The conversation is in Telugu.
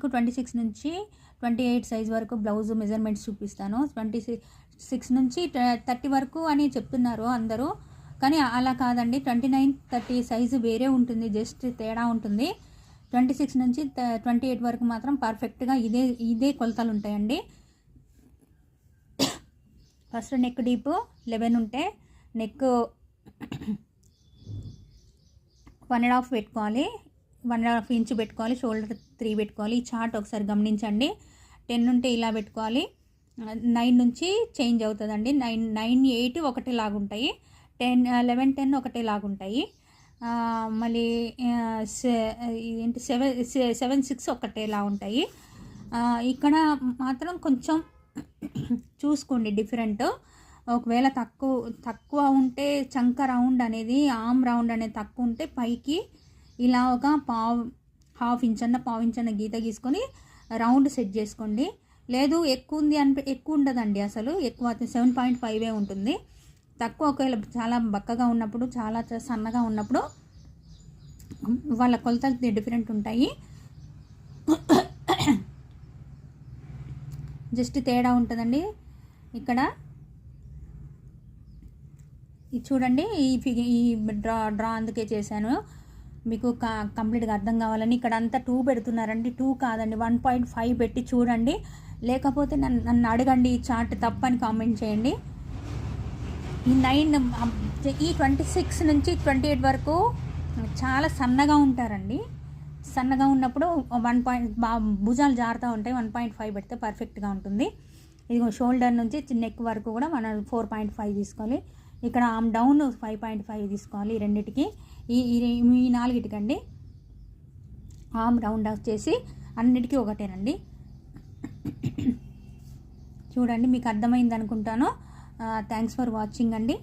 మీకు 26 నుంచి 28 సైజ్ వరకు బ్లౌజ్ మెజర్మెంట్స్ చూపిస్తాను. 26 నుంచి 30 వరకు అని చెప్తున్నారు అందరూ, కానీ అలా కాదండి. 29, 30 సైజు వేరే ఉంటుంది, జస్ట్ తేడా ఉంటుంది. 26 నుంచి 28 వరకు మాత్రం పర్ఫెక్ట్గా ఇదే కొలతలు ఉంటాయండి. ఫస్ట్ నెక్ డీప్ 11 ఉంటే నెక్ 1.5 పెట్టుకోవాలి, 1.5 ఇంచ్ పెట్టుకోవాలి, షోల్డర్ 3 పెట్టుకోవాలి. ఈ చార్ట్ ఒకసారి గమనించండి. 10 ఉంటే ఇలా పెట్టుకోవాలి. 9 నుంచి చేంజ్ అవుతుందండి. 9, 8 ఒకటేలాగా ఉంటాయి, 10, 11, 10 ఒకటేలాగా ఉంటాయి. మళ్ళీ 7, 6 ఒకటేలా ఉంటాయి. ఇక్కడ మాత్రం కొంచెం చూసుకోండి డిఫరెంట్. ఒకవేళ తక్కువ ఉంటే చంక రౌండ్ అనేది, ఆమ్ రౌండ్ అనేది తక్కువ ఉంటే పైకి ఇలా ఒక హాఫ్ ఇంచ్ అన్న గీత గీసుకొని రౌండ్ సెట్ చేసుకోండి. లేదు ఎక్కువ ఉంది ఎక్కువ ఉండదండి, అసలు ఎక్కువ 7.5 ఉంటుంది. తక్కువ ఒకవేళ చాలా బక్కగా ఉన్నప్పుడు, చాలా సన్నగా ఉన్నప్పుడు వాళ్ళ కొలతలు డిఫరెంట్ ఉంటాయి. జస్ట్ తేడా ఉంటుందండి. ఇక్కడ ఇది చూడండి, ఈ డ్రా అందుకే చేశాను, మీకు కంప్లీట్గా అర్థం కావాలని. ఇక్కడ అంతా 2 పెడుతున్నారండి, 2 కాదండి 1.5 పెట్టి చూడండి. లేకపోతే నన్ను అడగండి, ఈ చార్ట్ తప్పని కామెంట్ చేయండి. ఈ 26 నుంచి 28 వరకు చాలా సన్నగా ఉంటారండి. సన్నగా ఉన్నప్పుడు భుజాలు జారుతూ ఉంటాయి. 1.5 పెడితే పర్ఫెక్ట్గా ఉంటుంది. ఇదిగో షోల్డర్ నుంచి నెక్ వరకు కూడా మనం 4.5 తీసుకోవాలి. ఇక్కడ ఆమ్ డౌన్ 5.5 తీసుకోవాలి. రెండిటికి ఈ 4టికండి ఆమ్ రౌండ్ వచ్చేసి అన్నిటికీ ఒకటేనండి. చూడండి, మీకు అర్థమైంది అనుకుంటాను. థ్యాంక్స్ ఫర్ వాచింగ్ అండి.